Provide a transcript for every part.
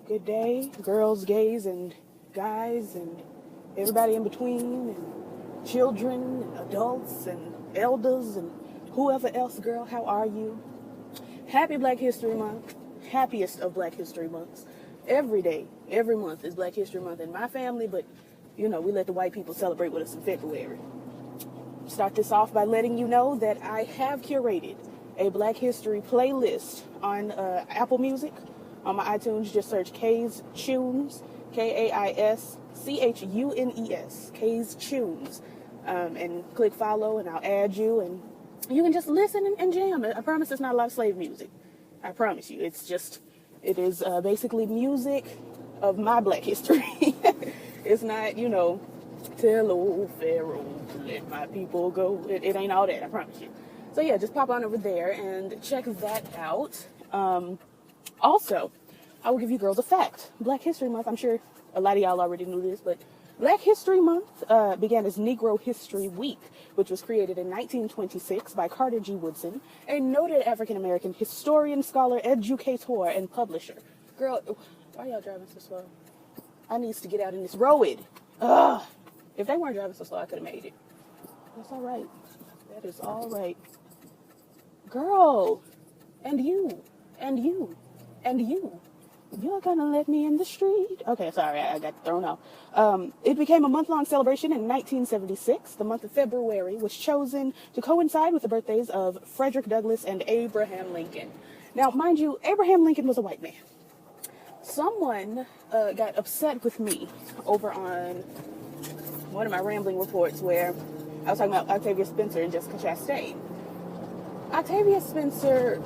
good day, girls, gays, and guys, and everybody in between, and children, and adults, and elders, and whoever else, girl, how are you? Happy Black History Month. Happiest of Black History Months. Every day, every month is Black History Month in my family, but, you know, we let the white people celebrate with us in February. Start this off by letting you know that I have curated a Black History playlist on Apple Music. On my iTunes, just search Kay's Tunes, K-A-I-S-C-H-U-N-E-S, Kay's Tunes, and click follow, and I'll add you, and you can just listen and jam. I promise it's not a lot of slave music. I promise you. It is basically music of my Black history. It's not, you know, tell old Pharaoh to let my people go. It ain't all that, I promise you. So yeah, just pop on over there and check that out. Also, I will give you girls a fact. Black History Month, I'm sure a lot of y'all already knew this, but Black History Month began as Negro History Week, which was created in 1926 by Carter G. Woodson, a noted African-American historian, scholar, educator, and publisher. Girl, why y'all driving so slow? I needs to get out in this road. Ugh. If they weren't driving so slow, I could have made it. That's all right. That is all right. Girl, and you, and you, and you. You're gonna let me in the street? Okay, sorry, I got thrown off. It became a month-long celebration in 1976. The month of February was chosen to coincide with the birthdays of Frederick Douglass and Abraham Lincoln. Now, mind you, Abraham Lincoln was a white man. Someone got upset with me over on one of my rambling reports where I was talking about Octavia Spencer and Jessica Chastain. Octavia Spencer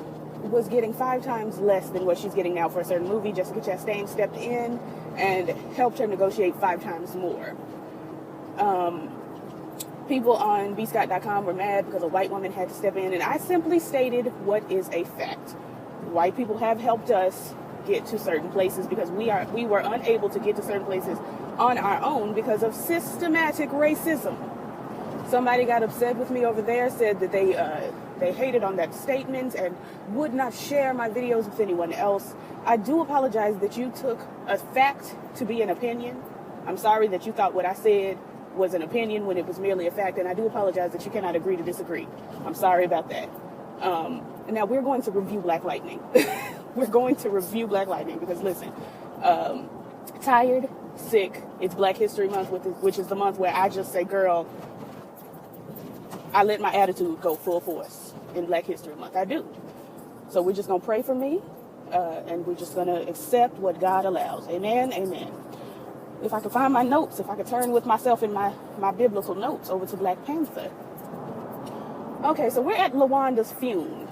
was getting 5 times less than what she's getting now for a certain movie. Jessica Chastain stepped in and helped her negotiate 5 times more. People on bscott.com were mad because a white woman had to step in, and I simply stated what is a fact. White people have helped us get to certain places because we were unable to get to certain places on our own because of systematic racism. Somebody got upset with me over there, said that they hated on that statement and would not share my videos with anyone else. I do apologize that you took a fact to be an opinion. I'm sorry that you thought what I said was an opinion when it was merely a fact, and I do apologize that you cannot agree to disagree. I'm sorry about that. Now we're going to review Black Lightning. We're going to review Black Lightning because, listen, tired, sick, it's Black History Month, which is the month where I just say, girl, I let my attitude go full force in Black History Month. I do. So we're just going to pray for me, and we're just going to accept what God allows. Amen, amen. If I could find my notes, if I could turn with myself in my biblical notes over to Black Panther. Okay, so we're at LaWanda's funeral.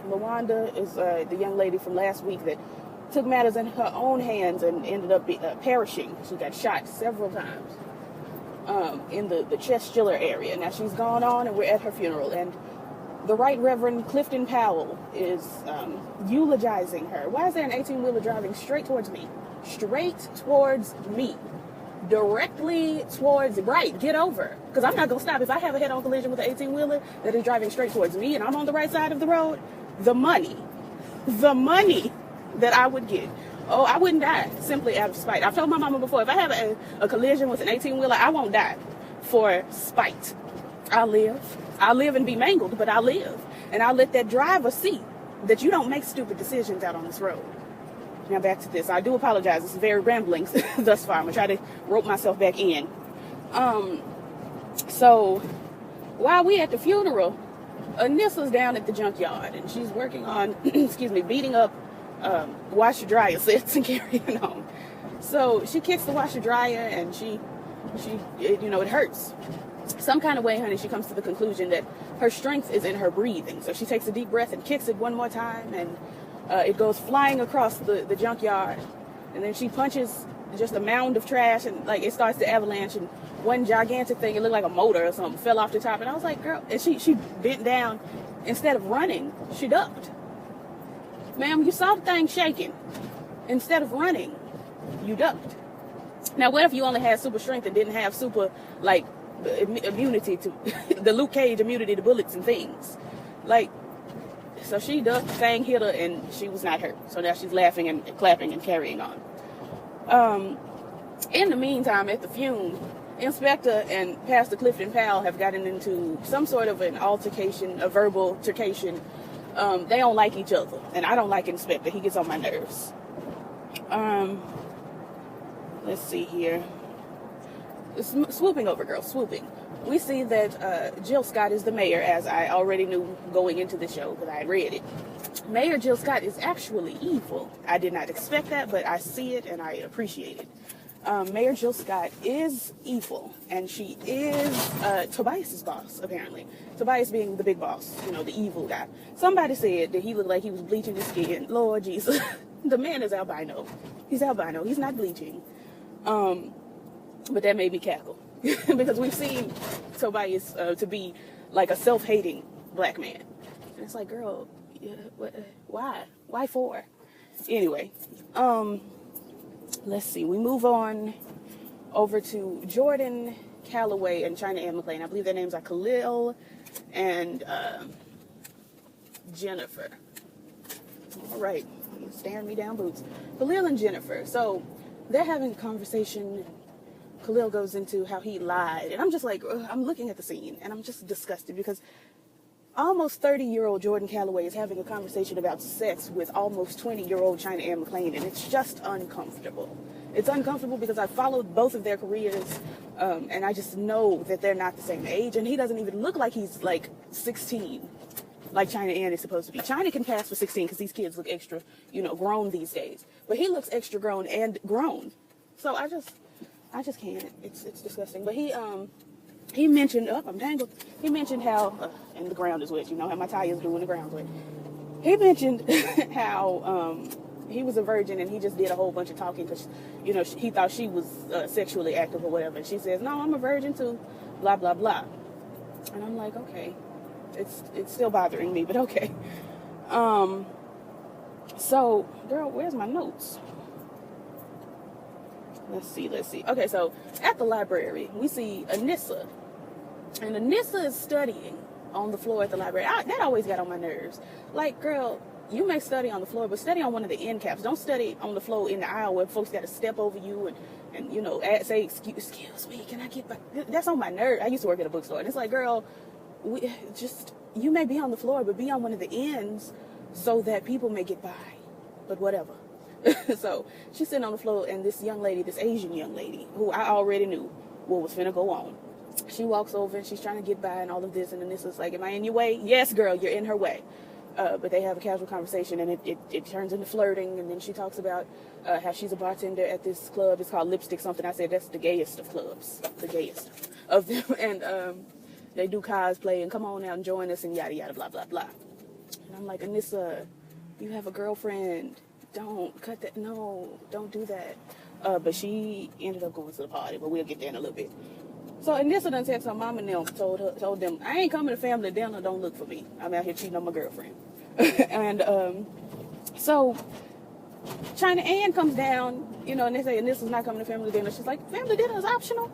LaWanda is the young lady from last week that took matters in her own hands and ended up perishing. She got shot several times. In the Chestiller area. Now she's gone on and we're at her funeral, and the Right Reverend Clifton Powell is eulogizing her. Why is there an 18-wheeler driving straight towards me? Straight towards me. Directly towards, right, get over. Because I'm not going to stop. If I have a head-on collision with an 18-wheeler that is driving straight towards me and I'm on the right side of the road, the money that I would get. Oh, I wouldn't die simply out of spite. I've told my mama before, if I have a collision with an 18-wheeler, I won't die for spite. I'll live and be mangled, but I'll live. And I'll let that driver see that you don't make stupid decisions out on this road. Now back to this. I do apologize. It's very rambling thus far. I'm going to try to rope myself back in. So while we at the funeral, Anissa's down at the junkyard, and she's working on, beating up washer dryer sets and carrying on. So she kicks the washer dryer, and it hurts. Some kind of way, honey, she comes to the conclusion that her strength is in her breathing. So she takes a deep breath and kicks it one more time, and it goes flying across the junkyard. And then she punches just a mound of trash, and like it starts to avalanche, and one gigantic thing, it looked like a motor or something, fell off the top. And I was like, girl, and she bent down. Instead of running, she ducked. Ma'am, you saw the thing shaking. Instead of running, you ducked. Now, what if you only had super strength and didn't have super, immunity to, the Luke Cage immunity to bullets and things? So she ducked, thing hit her, and she was not hurt. So now she's laughing and clapping and carrying on. In the meantime, at the fume, Inspector and Pastor Clifton Powell have gotten into some sort of an altercation, a verbal altercation. They don't like each other, and I don't like Inspector. He gets on my nerves. Let's see here. Swooping over, girl, swooping. We see that Jill Scott is the mayor, as I already knew going into the show because I read it. Mayor Jill Scott is actually evil. I did not expect that, but I see it and I appreciate it. Mayor Jill Scott is evil, and she is Tobias's boss, apparently. Tobias being the big boss, you know, the evil guy. Somebody said that he looked like he was bleaching his skin. Lord Jesus. The man is albino. He's albino. He's not bleaching. But that made me cackle. Because we've seen Tobias to be like a self-hating black man. And it's like, girl, why? Why for? Anyway, let's see. We move on over to Jordan Calloway and China Ann McClain. I believe their names are Khalil and Jennifer. All right. Staring me down boots. Khalil and Jennifer. So they're having a conversation. Khalil goes into how he lied. And I'm just like, I'm looking at the scene and I'm just disgusted because almost 30-year-old Jordan Calloway is having a conversation about sex with almost 20-year-old China Ann McClain, and it's just uncomfortable. It's uncomfortable because I followed both of their careers, and I just know that they're not the same age, and he doesn't even look like he's like 16, like China Ann is supposed to be. China can pass for 16 because these kids look extra, you know, grown these days, but he looks extra grown and grown. So I just can't. It's disgusting. But he mentioned, I'm tangled. He mentioned how, and the ground is wet, you know how my tires do when the ground's wet. He mentioned how he was a virgin and he just did a whole bunch of talking because, you know, he thought she was sexually active or whatever. And she says, no, I'm a virgin too, blah, blah, blah. And I'm like, okay, it's still bothering me, but okay. So, girl, where's my notes? Let's see. Okay, so at the library, we see Anissa. And Anissa is studying on the floor at the library. That always got on my nerves. Like, girl, you may study on the floor, but study on one of the end caps. Don't study on the floor in the aisle where folks got to step over you and you know, say, excuse me, can I get back? That's on my nerve. I used to work at a bookstore. And it's like, girl, you may be on the floor, but be on one of the ends so that people may get by. But whatever. So she's sitting on the floor, and this young lady, this Asian young lady, who I already knew what was finna go on, she walks over and she's trying to get by and all of this, and then this is like, am I in your way? Yes, girl, you're in her way. But they have a casual conversation, and it turns into flirting, and then she talks about how she's a bartender at this club. It's called Lipstick something. I said, that's the gayest of clubs, the gayest of them. And they do cosplay, and come on out and join us, and yada, yada, blah, blah, blah. And I'm like, Anissa, you have a girlfriend. Don't cut that. No, don't do that. But she ended up going to the party, but we'll get there in a little bit. So Anissa done text her mom and them, told them, I ain't coming to family dinner, don't look for me. I'm out here cheating on my girlfriend. And so China Ann comes down, you know, and they say Anissa's not coming to family dinner. She's like, family dinner is optional.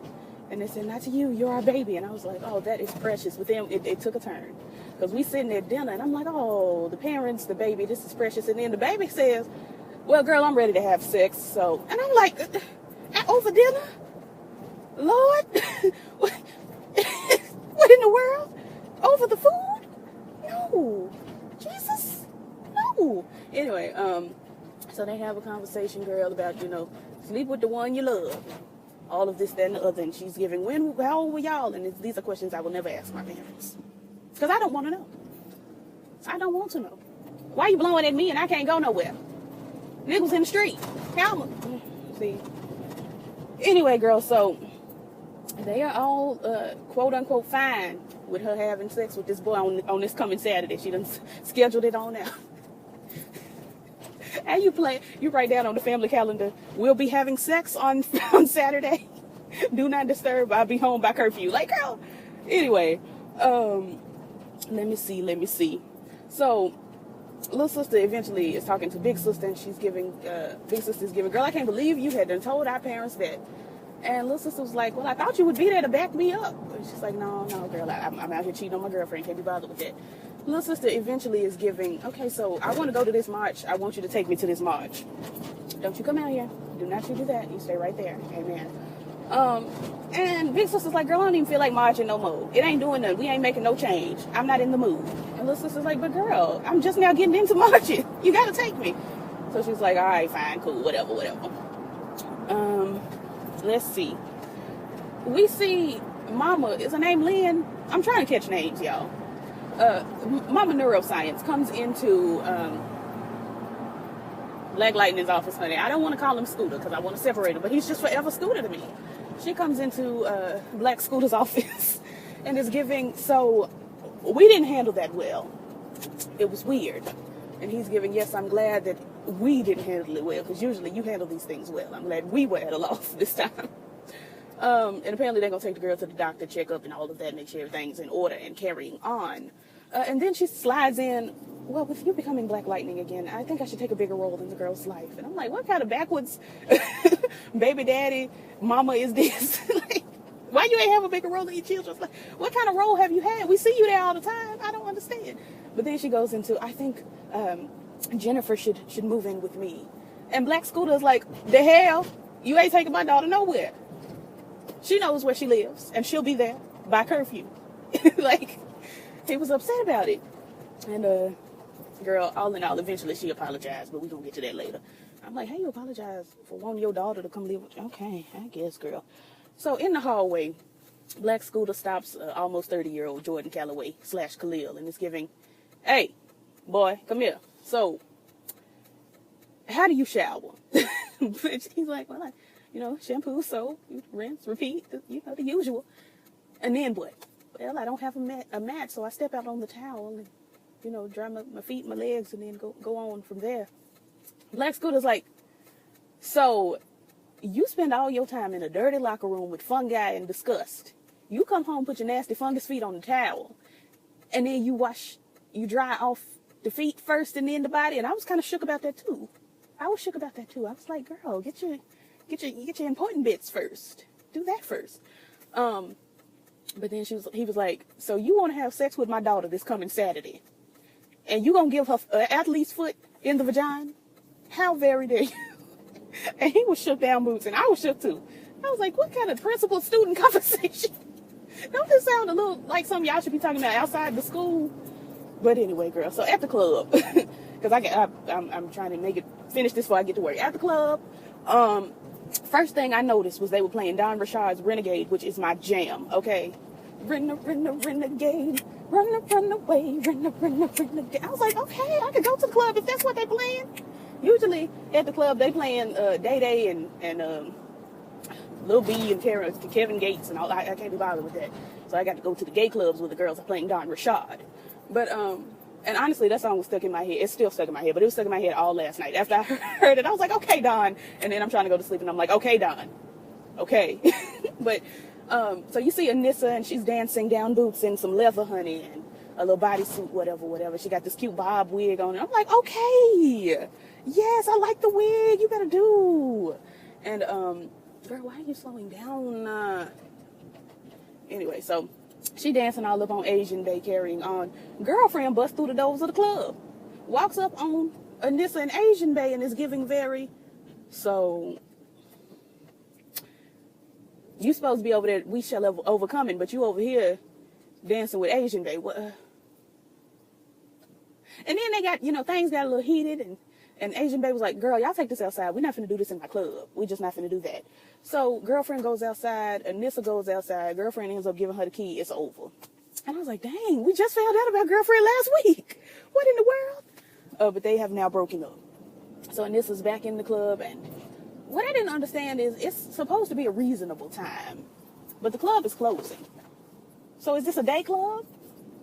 And they said, not to you, you're our baby. And I was like, oh, that is precious. But then it took a turn. Because we sitting at dinner, and I'm like, oh, the parents, the baby, this is precious. And then the baby says, well, girl, I'm ready to have sex. So, and I'm like, over dinner? Lord? What in the world? Over the food? No. Jesus? No. Anyway, so they have a conversation, girl, about, you know, sleep with the one you love. All of this, that, and the other. And she's giving, how old were y'all? And these are questions I will never ask my parents. Because I don't want to know. I don't want to know. Why you blowing at me and I can't go nowhere? Niggas in the street. How see? Anyway, girl, so they are all quote unquote fine with her having sex with this boy on this coming Saturday. She done scheduled it on now. And you write down on the family calendar, we'll be having sex on Saturday. Do not disturb, I'll be home by curfew. Like, girl. Anyway, let me see. So little sister eventually is talking to big sister, and she's giving big sister's giving, girl, I can't believe you had done told our parents that. And little sister was like, well, I thought you would be there to back me up. And she's like, no, girl, I'm out here cheating on my girlfriend, can't be bothered with that. Little sister eventually is giving, okay, so I want to go to this march, I want you to take me to this march. Don't you come out here. Do not you do that. You stay right there. Amen. And big sister's like, girl, I don't even feel like marching no more. It ain't doing nothing. We ain't making no change. I'm not in the mood. And little sister's like, but girl, I'm just now getting into marching. You gotta take me. So she's like, all right, fine, cool, whatever. Let's see. We see Mama, is her name Lynn? I'm trying to catch names, y'all. Mama Neuroscience comes into Black Lightning's office, honey. I don't want to call him Scooter because I want to separate him, but he's just forever Scooter to me. She comes into Black Scooter's office and is giving, so we didn't handle that well. It was weird. And he's giving, yes, I'm glad that we didn't handle it well, because usually you handle these things well. I'm glad we were at a loss this time. And apparently they're going to take the girl to the doctor, check up and all of that, make sure everything's in order and carrying on. And then she slides in, well, with you becoming Black Lightning again, I think I should take a bigger role in the girl's life. And I'm like, what kind of backwards baby daddy mama is this? Like, why you ain't have a bigger role in your children's life? What kind of role have you had? We see you there all the time. I don't understand. But then she goes into, I think Jennifer should move in with me. And Black Scooter is like, the hell? You ain't taking my daughter nowhere. She knows where she lives, and she'll be there by curfew. Like, he was upset about it. And, girl, all in all, eventually she apologized, but we're going to get to that later. I'm like, hey, you apologize for wanting your daughter to come live with you? Okay, I guess, girl. So in the hallway, Black Scooter stops almost 30-year-old Jordan Calloway / Khalil and is giving, hey, boy, come here. So, how do you shower? He's like, well, shampoo, soap, rinse, repeat, the usual. And then what? Well, I don't have a mat, so I step out on the towel and, dry my feet, my legs, and then go on from there. Black Scooter's like, so you spend all your time in a dirty locker room with fungi and disgust. You come home, put your nasty fungus feet on the towel, and then you dry off the feet first and then the body. And I was kind of shook about that too. I was like, girl, get your important bits first. Do that first. But then he was like, so you want to have sex with my daughter this coming Saturday, and you gonna give her athlete's foot in the vagina? How very dare you? And he was shook down boots, and I was shook too. I was like, what kind of principal-student conversation? Don't this sound a little like something y'all should be talking about outside the school? But anyway, girl, so at the club, because I'm trying to finish this before I get to work. At the club, first thing I noticed was they were playing Don Rashad's Renegade, which is my jam, okay? Renegade, run away, renegade. I was like, okay, I could go to the club if that's what they playing. Usually at the club they playing Day Day and Lil B and Kevin Gates and all. I can't be bothered with that. So I got to go to the gay clubs where the girls are playing Don Rashad. But and honestly, that song was stuck in my head. It's still stuck in my head, but it was stuck in my head all last night. After I heard it, I was like, okay, Don. And then I'm trying to go to sleep, and I'm like, okay, Don. Okay. But so you see Anissa, and she's dancing down boots in some leather, honey, and a little bodysuit, whatever. She got this cute bob wig on, and I'm like, okay, yes, I like the wig. You better do. And girl, why are you slowing down? Anyway, so she dancing all up on Asian Bay, carrying on. Girlfriend busts through the doors of the club, walks up on Anissa and Asian Bay, and is giving very, so you supposed to be over there, we shall have overcoming, but you over here dancing with Asian Bay. What? And then they got, things got a little heated, and Asian Bay was like, girl, y'all take this outside. We're not finna do this in my club. We just not finna do that. So girlfriend goes outside, Anissa goes outside, girlfriend ends up giving her the key. It's over. And I was like, dang, we just found out about girlfriend last week. What in the world? But they have now broken up. So Anissa's back in the club, and what I didn't understand is it's supposed to be a reasonable time, but the club is closing. So is this a day club?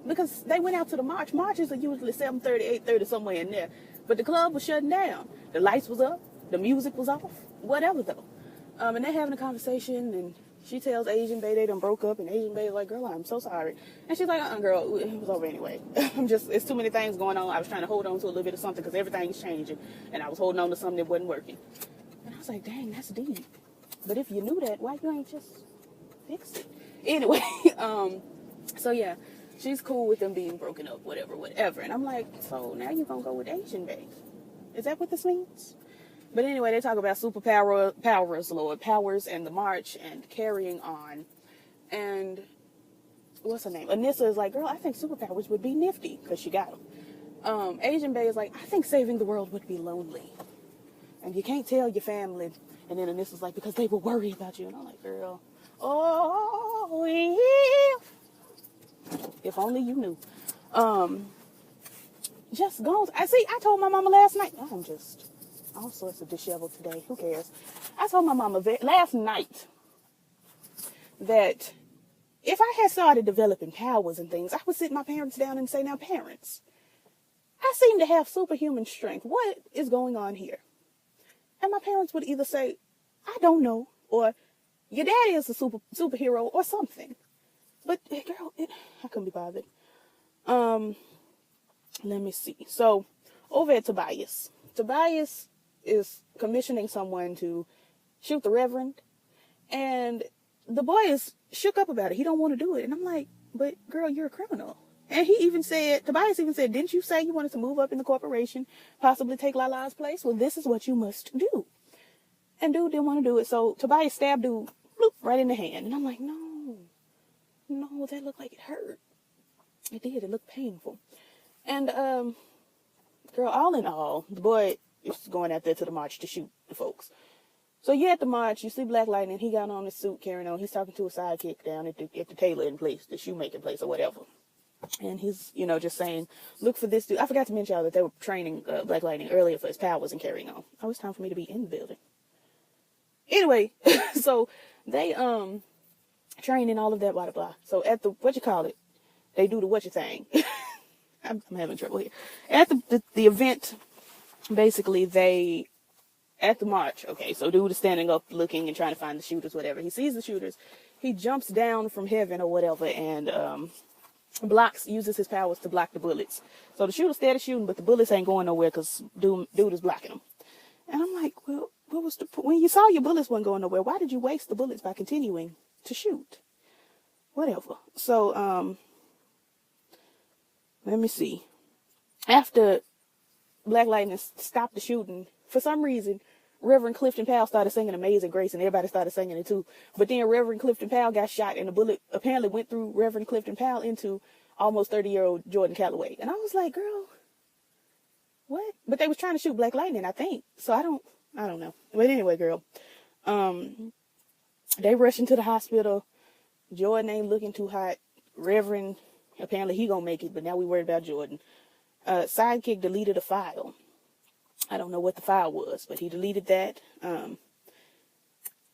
Because they went out to the march. Marches are usually 7:30, 8:30, somewhere in there. But the club was shutting down. The lights was up. The music was off. Whatever, though. And they're having a conversation, and she tells Asian Bay they done broke up, and Asian Bay is like, girl, I'm so sorry. And she's like, girl, it was over anyway. It's too many things going on. I was trying to hold on to a little bit of something because everything's changing, and I was holding on to something that wasn't working. And I was like, dang, that's deep. But if you knew that, why you ain't just fix it? Anyway, so yeah, she's cool with them being broken up, whatever. And I'm like, so now you're going to go with Asian Bay. Is that what this means? But anyway, they talk about Lord, powers and the march and carrying on. And what's her name? Anissa is like, girl, I think superpowers would be nifty because she got them. Asian Bay is like, I think saving the world would be lonely. And you can't tell your family. And then Anissa's like, because they will worry about you. And I'm like, girl, oh, if only you knew. Just go. I told my mama last night. I'm just all sorts of disheveled today. Who cares? I told my mama last night that if I had started developing powers and things, I would sit my parents down and say, now, parents, I seem to have superhuman strength. What is going on here? And my parents would either say, I don't know, or your daddy is a superhero or something. But, girl, I couldn't be bothered. Let me see. So, over at Tobias is commissioning someone to shoot the Reverend, and the boy is shook up about it. He don't want to do it. And I'm like, but girl, you're a criminal. And Tobias even said, didn't you say you wanted to move up in the corporation, possibly take Lala's place? Well, this is what you must do. And dude didn't want to do it. So Tobias stabbed dude bloop, right in the hand. And I'm like, no, that looked like it hurt. It did. It looked painful. And, girl, all in all, the boy is going out there to the march to shoot the folks. So you're at the march, you see Black Lightning, he got on his suit carrying on. He's talking to a sidekick down at the tailoring place, the shoemaking place or whatever. And he's, just saying, look for this dude. I forgot to mention y'all that they were training Black Lightning earlier for his powers and carrying on. Oh, it's time for me to be in the building. Anyway, so they train and all of that, blah, blah, blah. So at the, they do the thing. I'm having trouble here. At the event, basically at the march, okay, so dude is standing up looking and trying to find the shooters, whatever. He sees the shooters. He jumps down from heaven or whatever and uses his powers to block the bullets. So the shooter's steady shooting, but the bullets ain't going nowhere because dude is blocking them. And I'm like, well, what was when you saw your bullets weren't going nowhere, why did you waste the bullets by continuing to shoot? Whatever. So, let me see. After Black Lightning stopped the shooting, for some reason, Reverend Clifton Powell started singing Amazing Grace, and everybody started singing it too. But then Reverend Clifton Powell got shot, and the bullet apparently went through Reverend Clifton Powell into almost 30-year-old Jordan Calloway. And I was like, girl, what? But they was trying to shoot Black Lightning, I think. So I don't know. But anyway, girl, they rush into the hospital. Jordan ain't looking too hot. Reverend, apparently he gonna make it, but now we worried about Jordan. Sidekick deleted a file. I don't know what the file was, but he deleted that.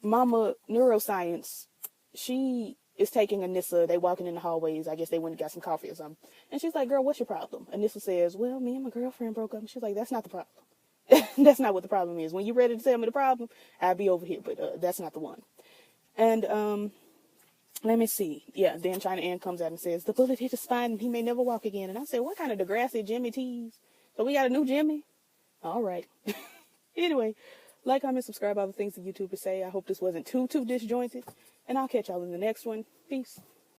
Mama Neuroscience, she is taking Anissa. They walking in the hallways. I guess they went and got some coffee or something. And she's like, girl, what's your problem? Anissa says, well, me and my girlfriend broke up. And she's like, that's not the problem. That's not what the problem is. When you're ready to tell me the problem, I'll be over here. But that's not the one. And let me see. Yeah, then China Ann comes out and says, the bullet hit his spine and he may never walk again. And I said, what kind of Degrassi Jimmy tease? So we got a new Jimmy? All right. Anyway, like, comment, subscribe, all the things that YouTubers say. I hope this wasn't too disjointed. And I'll catch y'all in the next one. Peace.